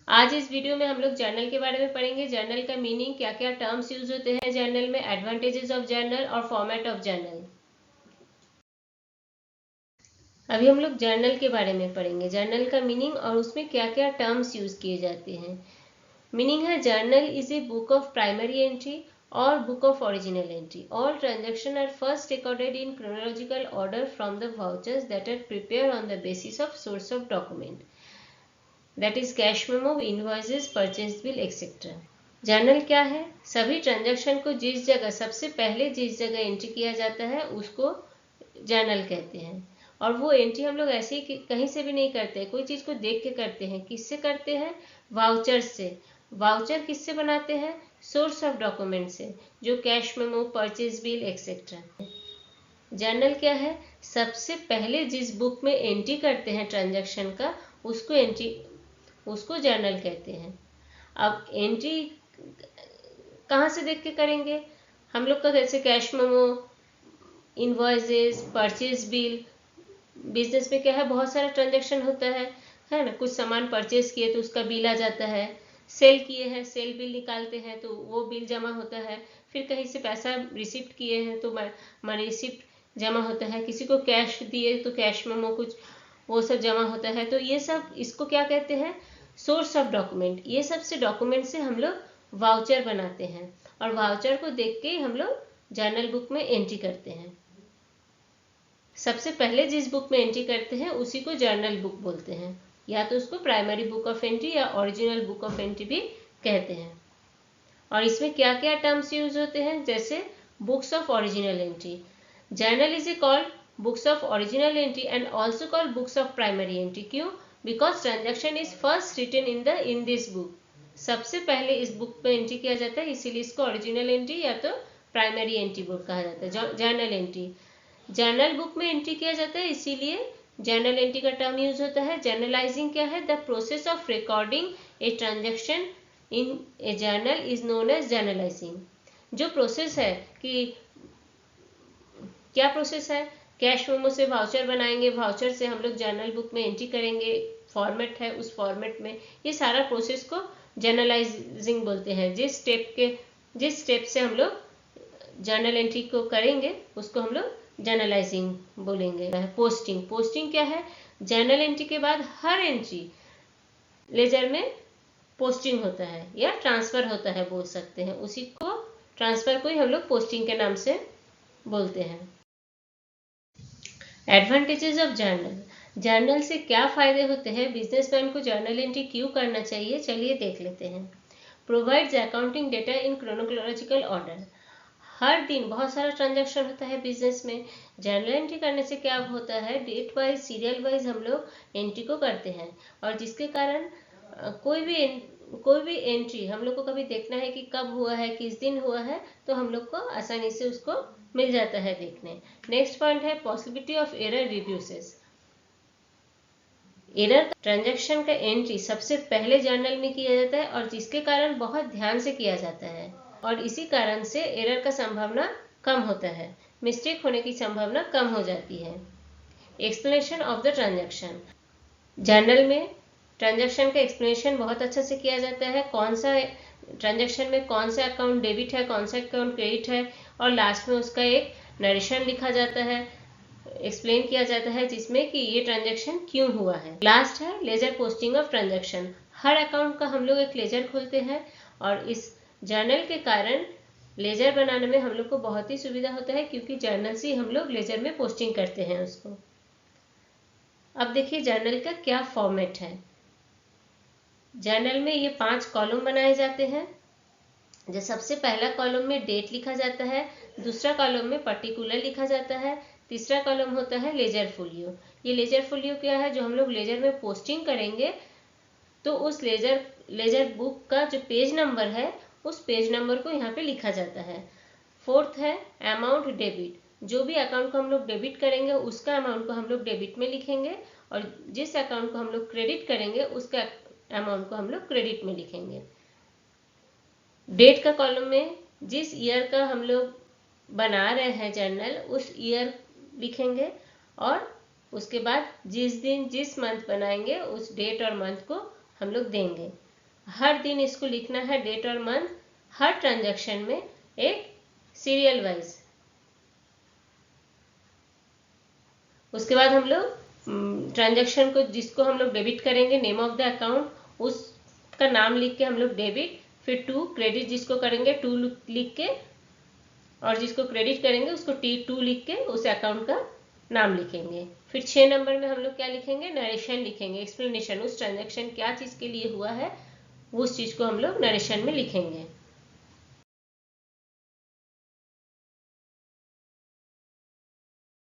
आज इस वीडियो में हम लोग जर्नल के बारे में पढ़ेंगे। जर्नल का मीनिंग, क्या क्या टर्म्स यूज होते हैं जर्नल में, एडवांटेजेस ऑफ जर्नल और फॉर्मेट ऑफ जर्नल। अभी हम लोग जर्नल के बारे में पढ़ेंगे, जर्नल का मीनिंग और उसमें क्या क्या टर्म्स यूज किए जाते हैं। मीनिंग है, journal is a book of primary entry और book of original entry. All transaction are first recorded in chronological order from the vouchers that are prepare on the basis of source of document, that is cash memo, invoices, purchase bill etcetera. Journal क्या है? सभी transaction को जिस जगह सबसे पहले जिस जगह एंट्री किया जाता है उसको जर्नल कहते हैं। और वो एंट्री हम लोग ऐसे ही कहीं से भी नहीं करते, कोई चीज़ को देख के करते हैं। किससे करते हैं? वाउचर से। वाउचर किससे बनाते हैं? सोर्स ऑफ डॉक्यूमेंट से, जो cash memo, purchase bill etcetera. Journal क्या है? सबसे पहले जिस बुक में एंट्री करते हैं ट्रांजैक्शन का, उसको जर्नल कहते हैं। अब एंट्री कहाँ से देख के करेंगे? हम लोग का जैसे cash memo, invoices, purchase bill. Business में क्या है, बहुत सारा ट्रांजैक्शन होता है ना। कुछ सामान परचेज किए तो उसका बिल आ जाता है, सेल किए हैं सेल बिल निकालते हैं तो वो बिल जमा होता है। फिर कहीं से पैसा रिसिप्ट किए हैं तो मनी रिसिप्ट जमा होता है। किसी को कैश दिए तो कैश मेमो कुछ वो सब जमा होता है। तो ये सब, इसको क्या कहते हैं? Source of document. ये सब से डॉक्यूमेंट से हम लोग वाउचर बनाते हैं और वाउचर को देख के हम लोग जर्नल बुक में एंट्री करते हैं। सबसे पहले जिस बुक में एंट्री करते हैं उसी को जर्नल बुक बोलते हैं, या तो उसको प्राइमरी बुक ऑफ एंट्री या ओरिजिनल बुक ऑफ एंट्री भी कहते हैं। और इसमें क्या क्या टर्म्स यूज होते हैं? जैसे books of original entry. Journal is a called books of original entry and also called books of primary entry. क्यों? Because transaction is first written in this book. सबसे पहले इस बुक में एंट्री किया जाता है, इसीलिए इसको ओरिजिनल एंट्री या तो प्राइमरी एंट्री बुक कहा जाता है। जर्नल एंट्री, जर्नल बुक में एंट्री किया जाता है, इसीलिए जर्नल एंट्री का टर्म यूज होता है। जर्नलाइजिंग क्या है? The process of recording a transaction in a journal is known as journalizing. जो प्रोसेस है कि क्या प्रोसेस है? कैश मेमो से वाउचर बनाएंगे, वाउचर से हम लोग जर्नल बुक में एंट्री करेंगे, फॉर्मेट है उस फॉर्मेट में। ये सारा प्रोसेस को जर्नलाइजिंग बोलते हैं। जिस स्टेप से हम लोग जर्नल एंट्री को करेंगे उसको हम लोग जर्नलाइजिंग बोलेंगे। पोस्टिंग, पोस्टिंग क्या है? जर्नल एंट्री के बाद हर एंट्री लेजर में पोस्टिंग होता है या ट्रांसफर होता है बोल सकते हैं। उसी को, ट्रांसफर को ही हम लोग पोस्टिंग के नाम से बोलते हैं। Advantages of journal. जर्नल से क्या फायदे होते हैं? बिजनेसमैन को जर्नल एंट्री क्यों करना चाहिए, चलिए देख लेते हैं। Provides accounting data in chronological order. हर दिन बहुत सारा ट्रांजैक्शन होता है बिजनेस में। जर्नल एंट्री करने से क्या होता है? डेट वाइज, सीरियल वाइज हम लोग एंट्री को करते हैं और जिसके कारण कोई भी एंट्री हम लोग को कभी देखना है कि कब हुआ है, किस दिन हुआ है, तो हम लोग को आसानी से उसको मिल जाता है देखने। नेक्स्ट पॉइंट है, possibility of error reduces. Error, transaction का एंट्री सबसे पहले जर्नल में किया जाता है और जिसके कारण बहुत ध्यान से किया जाता है और इसी कारण से एरर का संभावना कम होता है, मिस्टेक होने की संभावना कम हो जाती है। Explanation of the transaction. Journal में ट्रांजैक्शन का एक्सप्लेनेशन बहुत अच्छा से किया जाता है। कौन सा ट्रांजैक्शन में कौन सा अकाउंट डेबिट है, कौन सा अकाउंट क्रेडिट है, और लास्ट में उसका एक नरेशन लिखा जाता है, एक्सप्लेन किया जाता है जिसमें कि ये ट्रांजैक्शन क्यों हुआ है। लास्ट है ledger posting of transaction. Her account का हम लोग एक लेजर खोलते हैं और इस जर्नल के कारण लेजर बनाने में हम लोग को बहुत ही सुविधा होता है, क्योंकि जर्नल से हम लोग लेजर में पोस्टिंग करते हैं उसको। अब देखिए जर्नल का क्या फॉर्मेट है। जर्नल में ये 5 कॉलम बनाए जाते हैं। जो सबसे पहला कॉलम में डेट लिखा जाता है, दूसरा कॉलम में पर्टिकुलर लिखा जाता है, तीसरा कॉलम होता है लेजर फोलियो। ये लेजर फोलियो क्या है? जो हम लोग लेजर में पोस्टिंग करेंगे तो उस लेजर बुक का जो पेज नंबर है उस पेज नंबर को यहाँ पे लिखा जाता है। फोर्थ है अमाउंट डेबिट। जो भी अकाउंट को हम लोग डेबिट करेंगे उसका अमाउंट को हम लोग डेबिट में लिखेंगे और जिस अकाउंट को हम लोग क्रेडिट करेंगे उसका अमाउंट को हम लोग क्रेडिट में लिखेंगे। डेट का कॉलम में जिस ईयर का हम लोग बना रहे हैं जर्नल उस ईयर लिखेंगे और उसके बाद जिस दिन जिस मंथ बनाएंगे उस डेट और मंथ को हम लोग देंगे। हर दिन इसको लिखना है, डेट और मंथ, हर ट्रांजैक्शन में एक सीरियल वाइज। उसके बाद हम लोग ट्रांजैक्शन को, जिसको हम लोग डेबिट करेंगे, नेम ऑफ द अकाउंट, उसका नाम लिख के हम लोग डेबिट, फिर टू क्रेडिट जिसको करेंगे टू लिख के, और जिसको क्रेडिट करेंगे उसको T2 लिख के उस अकाउंट का नाम लिखेंगे। फिर 6 नंबर में हम लोग क्या लिखेंगे, नरेशन लिखेंगे, एक्सप्लेनेशन, उस ट्रांजैक्शन क्या चीज़ के लिए हुआ है उस चीज़ को हम लोग नरेशन में लिखेंगे।